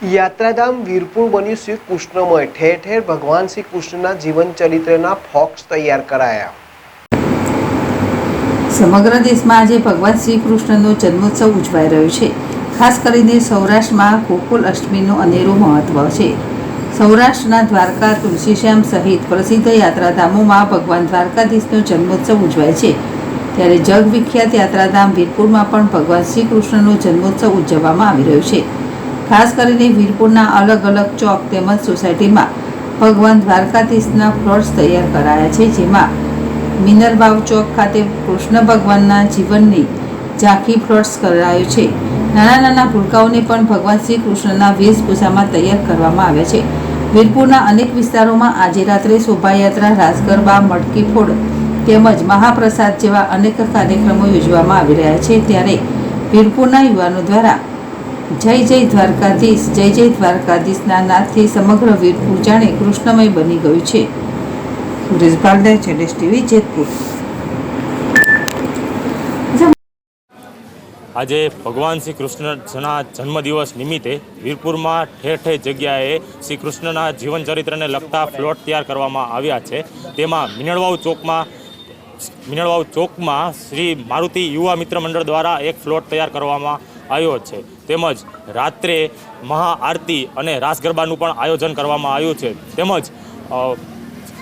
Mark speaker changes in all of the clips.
Speaker 1: યાત્રાધામ વીરપુર બન્યું શ્રી કૃષ્ણમય। ઠેર ઠેર ભગવાન શ્રી કૃષ્ણના જીવન ચરિત્રના ફોક્સ તૈયાર કરાયા।
Speaker 2: સમગ્ર દેશમાં આજે ભગવાન શ્રી કૃષ્ણનો જન્મોત્સવ ઉજવાઈ રહ્યો છે। ખાસ કરીને સૌરાષ્ટ્રમાં ગોકુલ અષ્ટમીનું અનેરું મહત્વ છે। સૌરાષ્ટ્રના દ્વારકા, તુલસીશ્યામ સહિત પ્રસિદ્ધ યાત્રાધામોમાં ભગવાન દ્વારકાધીશનો જન્મોત્સવ ઉજવાય છે। ત્યારે જગવિખ્યાત યાત્રાધામ વીરપુરમાં પણ ભગવાન શ્રી કૃષ્ણનો જન્મોત્સવ ઉજવવામાં આવી રહ્યો છે। ખાસ કરીને વીરપુરના અલગ અલગ ચોક તેમજ સોસાયટીમાં ભગવાન દ્વારકાધીશના ફ્લોટ્સ તૈયાર કરાયા છે, જેમાં મિનરવાવ ચોક ખાતે કૃષ્ણ ભગવાનના જીવનની ઝાંખી ફ્લોટ્સ કરાયો છે। નાના નાના ભૂલકાઓને પણ ભગવાન શ્રી કૃષ્ણના વેશભૂષામાં તૈયાર કરવામાં આવ્યા છે। વીરપુરના અનેક વિસ્તારોમાં આજે રાત્રે શોભાયાત્રા, રાસ ગરબા, મટકી ફોડ તેમજ મહાપ્રસાદ જેવા અનેક કાર્યક્રમો યોજવામાં આવી રહ્યા છે। ત્યારે વીરપુરના યુવાનો દ્વારા જય જય દ્વારકાધીશ, જય જય દ્વારકાધીશના નાદથી સમગ્ર વીરપુર જાણે કૃષ્ણમય બની ગયું છે। સુરેશ બાલદે, જેડેશ ટીવી, જેતપુર।
Speaker 3: આજે ભગવાન શ્રી કૃષ્ણના જન્મદિવસ નિમિત્તે વીરપુરમાં ઠેર ઠેર જગ્યાએ શ્રી કૃષ્ણના જીવન ચરિત્રને લગતા ફ્લોટ તૈયાર કરવામાં આવ્યા છે। તેમાં મિનળવાવ ચોકમાં શ્રી મારુતિ યુવા મિત્ર મંડળ દ્વારા એક ફ્લોટ તૈયાર કરવામાં આવ્યો છે। તેમજ રાત્રે મહાઆરતી અને રાસ ગરબાનું પણ આયોજન કરવામાં આવ્યું છે। તેમજ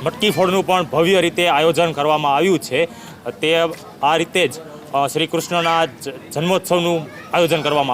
Speaker 3: મટકી ફોડનું પણ ભવ્ય રીતે આયોજન કરવામાં આવ્યું છે। તે આ રીતે જ શ્રી કૃષ્ણના જન્મોત્સવનું આયોજન કરવામાં આવ્યું।